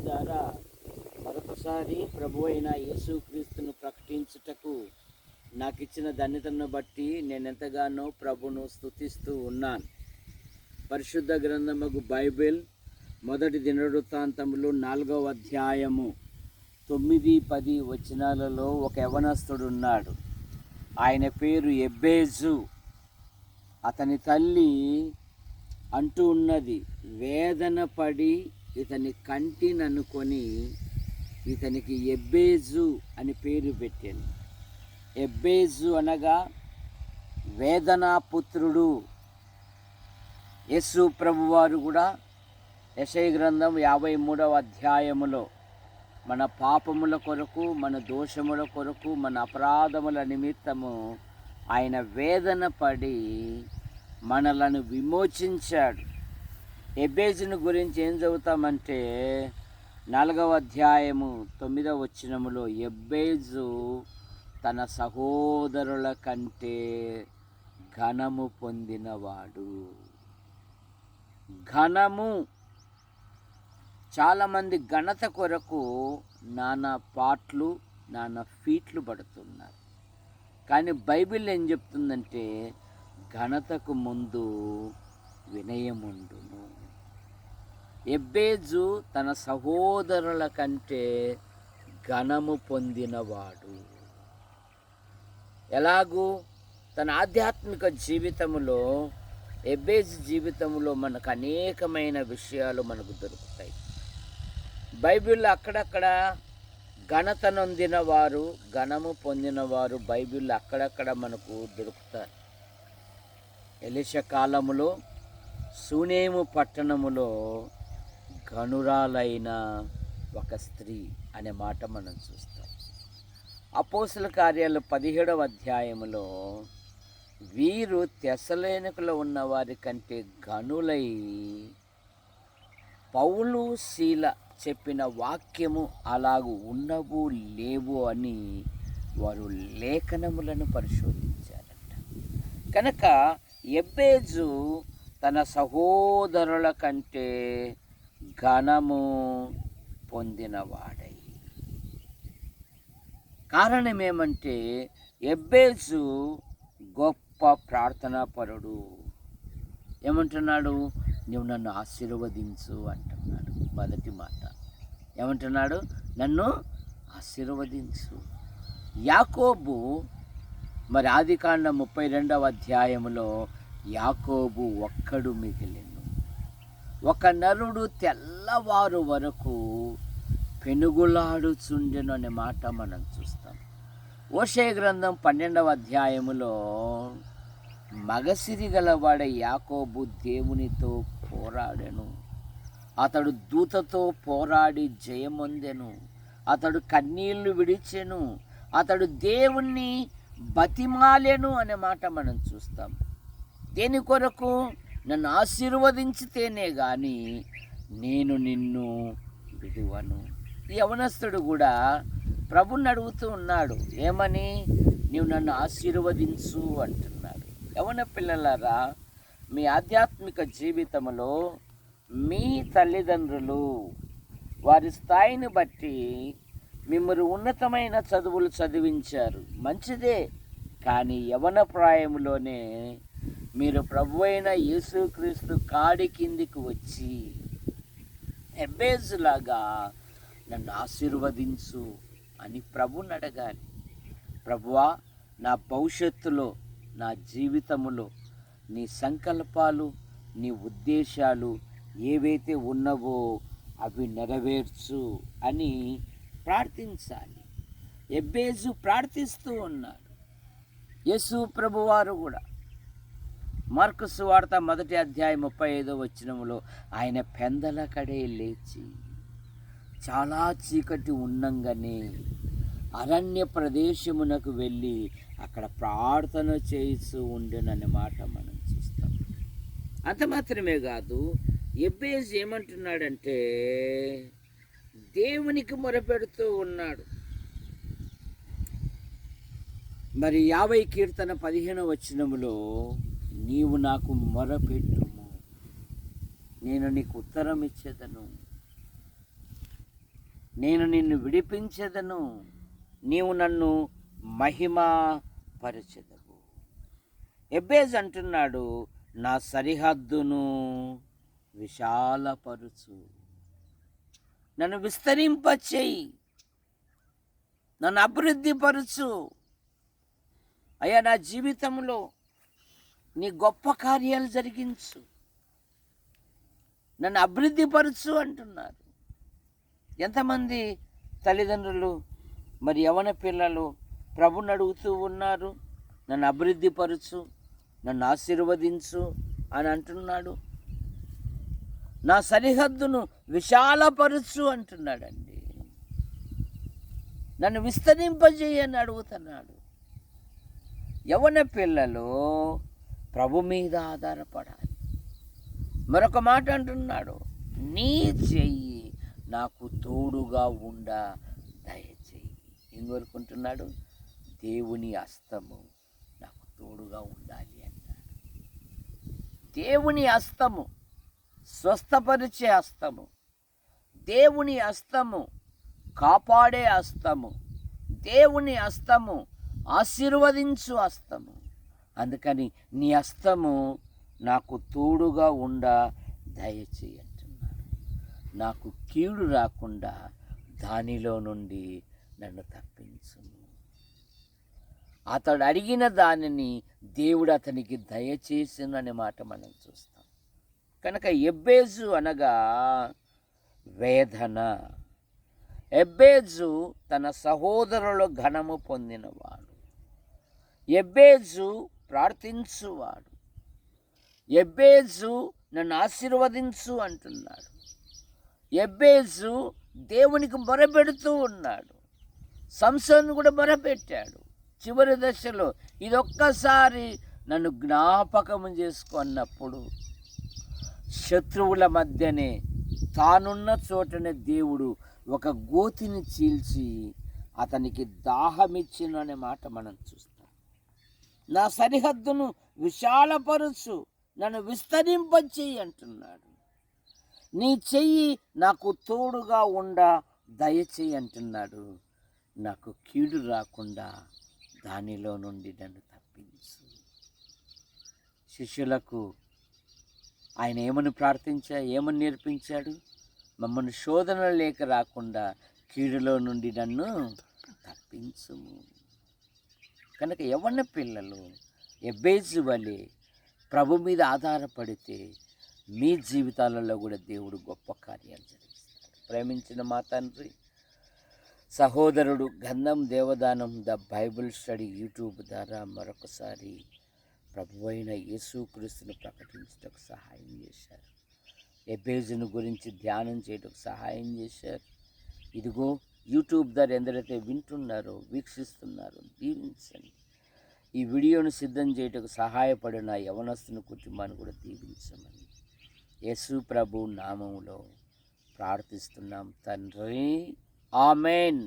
ద్వారా మరొకసారి ప్రభు అయిన యేసుక్రీస్తును ప్రకటించుటకు నాకు ఇచ్చిన ధన్యతను బట్టి నేను ఎంతగానో ప్రభును స్తుతిస్తూ ఉన్నాను. పరిశుద్ధ గ్రంథముకు బైబిల్ మొదటి దినవృత్తాంతములు 4వ అధ్యాయము 9-10 వచనాలలో ఒక యవనస్తుడు ఉన్నాడు. ఆయన పేరు ఎబ్బేజు. అతని తల్లి అంటూ ఉన్నది, వేదన పడి ఇతని కంటిననుకొని ఇతనికి ఎబ్బేజు అని పేరు పెట్టాను. ఎబ్బేజు అనగా వేదనాపుత్రుడు. యేసు ప్రభువారు కూడా యెషయా గ్రంథం 53వ అధ్యాయములో మన పాపముల కొరకు, మన దోషముల కొరకు, మన అపరాధముల నిమిత్తము ఆయన వేదన పడి మనలను విమోచించాడు. ఎబ్బేజును గురించి ఏం చదువుతామంటే 4వ అధ్యాయము 9వ వచనములో ఎబ్బేజు తన సహోదరుల కంటే ఘనము పొందినవాడు. ఘనము, చాలామంది ఘనత కొరకు నానా పాటలు, నానా ఫీట్లు పడుతున్నారు. కానీ బైబిల్ ఏం చెప్తుందంటే ఘనతకు ముందు వినయముండును. ఎబ్బేజు తన సహోదరుల కంటే ఘనము పొందినవాడు. ఎలాగూ తన ఆధ్యాత్మిక జీవితంలో, ఎబ్బేజు జీవితంలో మనకు అనేకమైన విషయాలు మనకు దొరుకుతాయి. బైబిల్లో అక్కడక్కడ ఘనత నొందిన వారు, ఘనము పొందినవారు బైబిల్లో అక్కడక్కడ మనకు దొరుకుతారు. ఎలీషా కాలములో షూనేము పట్టణములో ఘనురాలైన ఒక స్త్రీ అనే మాట మనం చూస్తాం. అపోస్తల కార్యాలు 17వ అధ్యాయములో వీరు తెస్సలోనికలో ఉన్న వారి కంటే ఘనులై పౌలు శీల చెప్పిన వాక్యము అలాగూ ఉన్నవు లేవు అని వారు లేఖనములను పరిశోధించారట. కనుక ఎబ్బేజు తన సహోదరుల కంటే ఘనము పొందినవాడై. కారణం ఏమంటే ఎబ్బేజు గొప్ప ప్రార్థనాపరుడు. ఏమంటున్నాడు? నువ్వు నన్ను ఆశీర్వదించు అంటున్నాడు. మొదటి మాట ఏమంటున్నాడు? నన్ను ఆశీర్వదించు. యాకోబు మరి ఆదికాండం 32వ అధ్యాయంలో యాకోబు ఒక్కడు మిగిలిను. ఒక నరుడు తెల్లవారు వరకు పెనుగులాడుచుండెను అనే మాట మనం చూస్తాం. హోషేయ గ్రంథం 12వ అధ్యాయములో మగసిరి గలవాడ యాకోబు దేవునితో పోరాడెను. అతడు దూతతో పోరాడి జయమొందెను. అతడు కన్నీళ్లు విడిచెను. అతడు దేవుణ్ణి బతిమాలెను అనే మాట మనం చూస్తాం. దేని కొరకు? నన్ను ఆశీర్వదించితేనే కానీ నేను నిన్ను విడువను. ఈ యవనస్తుడు కూడా ప్రభుని అడుగుతూ ఉన్నాడు. ఏమని? నీవు నన్ను ఆశీర్వదించు అంటున్నాడు. యవన పిల్లలారా, మీ ఆధ్యాత్మిక జీవితంలో మీ తల్లిదండ్రులు వారి స్థాయిని బట్టి మిమ్మల్ని ఉన్నతమైన చదువులు చదివించారు, మంచిదే. కానీ యవన ప్రాయంలోనే మీరు ప్రభు అయిన యేసుక్రీస్తు కాడి కిందికి వచ్చి ఎబ్బేజులాగా నన్ను ఆశీర్వదించు అని ప్రభుని అడగాలి. ప్రభువా, నా భవిష్యత్తులో, నా జీవితములో నీ సంకల్పాలు, నీ ఉద్దేశాలు ఏవైతే ఉన్నవో అవి నెరవేర్చు అని ప్రార్థించాలి. ఎబ్బేజు ప్రార్థిస్తూ ఉన్నాడు. యేసు ప్రభువారు కూడా మార్కు సువార్త 1వ అధ్యాయం 35వ వచనములో ఆయన పెందల కడే లేచి చాలా చీకటి ఉన్నంగానే అరణ్య ప్రదేశమునకు వెళ్ళి అక్కడ ప్రార్థన చేస్తూ ఉండేననే మాట మనం చూస్తాం. అంత మాత్రమే కాదు, ఎబ్బేజు ఏమంటున్నాడంటే దేవునికి మొరపెడుతూ ఉన్నాడు. మరి 50 కీర్తన 15వ వచనములో నీవు నాకు మొరపెట్టుము, నేను నీకు ఉత్తరం ఇచ్చేదను. నేను నిన్ను విడిపించెదను, నీవు నన్ను మహిమపరచెదవు. ఎబ్బేజు అంటున్నాడు, నా సరిహద్దును విశాలపరుచు, నన్ను విస్తరింపచేయి, నన్ను అభివృద్ధిపరచు. అయ్యా, నా జీవితంలో నీ గొప్ప కార్యాలు జరిగించు, నన్ను అభివృద్ధిపరచు అంటున్నారు. ఎంతమంది తల్లిదండ్రులు మరి యవన పిల్లలు ప్రభుని అడుగుతూ ఉన్నారు, నన్ను అభివృద్ధిపరచు, నన్ను ఆశీర్వదించు అని అంటున్నాడు. నా సరిహద్దును విశాలపరచు అంటున్నాడండి. నన్ను విస్తరింపజేయని అడుగుతున్నాడు. యవన పిల్లలు ప్రభు మీద ఆధారపడాలి. మరొక మాట అంటున్నాడు, నీ చెయ్యి నాకు తోడుగా ఉండ దయచేయి. ఏం కోరుకుంటున్నాడు? దేవుని హస్తము నాకు తోడుగా ఉండాలి అన్నాడు. దేవుని హస్తము స్వస్థపరిచే హస్తము, దేవుని హస్తము కాపాడే హస్తము, దేవుని హస్తము ఆశీర్వదించు హస్తము. అందుకని నీ హస్తము నాకు తోడుగా ఉండ దయచేయి అంటున్నాడు. నాకు కీడు రాకుండా దానిలో నుండి నన్ను తప్పించుము. అతడు అడిగిన దానిని దేవుడు అతనికి దయచేసిననే మాట మనం చూస్తాం. కనుక ఎబ్బేజు అనగా వేదన. ఎబ్బేజు తన సహోదరుల ఘనము పొందినవాడు. ఎబ్బేజు ప్రార్థించువాడు. ఎబ్బేజు నన్ను ఆశీర్వదించు అంటున్నాడు. ఎబ్బేజు దేవునికి మొరపెడుతూ ఉన్నాడు. సంసోను కూడా మొరపెట్టాడు చివరి దశలో, ఇదొక్కసారి నన్ను జ్ఞాపకం చేసుకున్నప్పుడు శత్రువుల మధ్యనే తానున్న చోటనే దేవుడు ఒక గోతిని చీల్చి అతనికి దాహమిచ్చిన అనే మాట మనం చూస్తాం. నా సరిహద్దును విశాలపరుచు, నన్ను విస్తరింపచేయి అంటున్నాడు. నీ చెయ్యి నాకు తోడుగా ఉండ దయచేయి అంటున్నాడు. నాకు కీడు రాకుండా దానిలో నుండి నన్ను తప్పించు. శిష్యులకు ఆయన ఏమని నేర్పించాడు? మమ్మల్ని శోధన లేక రాకుండా కీడులో నుండి నన్ను తప్పించుము. కనుక యవ్వన పిల్లలు ఎబ్బేజు వలె ప్రభు మీద ఆధారపడితే మీ జీవితాలలో కూడా దేవుడు గొప్ప కార్యాలు జరిగిస్తాడు. ప్రేమించిన మా తండ్రి, సహోదరుడు గంధం Devadanam the Bible study YouTube ద్వారా మరొకసారి ప్రభువైన యేసుక్రీస్తును ప్రకటించడానికి సహాయం చేశారు. ఎబ్బేజును గురించి ధ్యానం చేయడానికి సహాయం చేశారు. ఇదిగో యూట్యూబ్ ద్వారా ఎందరైతే వింటున్నారో, వీక్షిస్తున్నారో దీవించండి. ఈ వీడియోను సిద్ధం చేయడానికి సహాయపడిన యవనస్తుని కుటుంబాన్ని కూడా దీవించమని యేసు ప్రభు నామములో ప్రార్థిస్తున్నాం తండ్రి. ఆమెన్.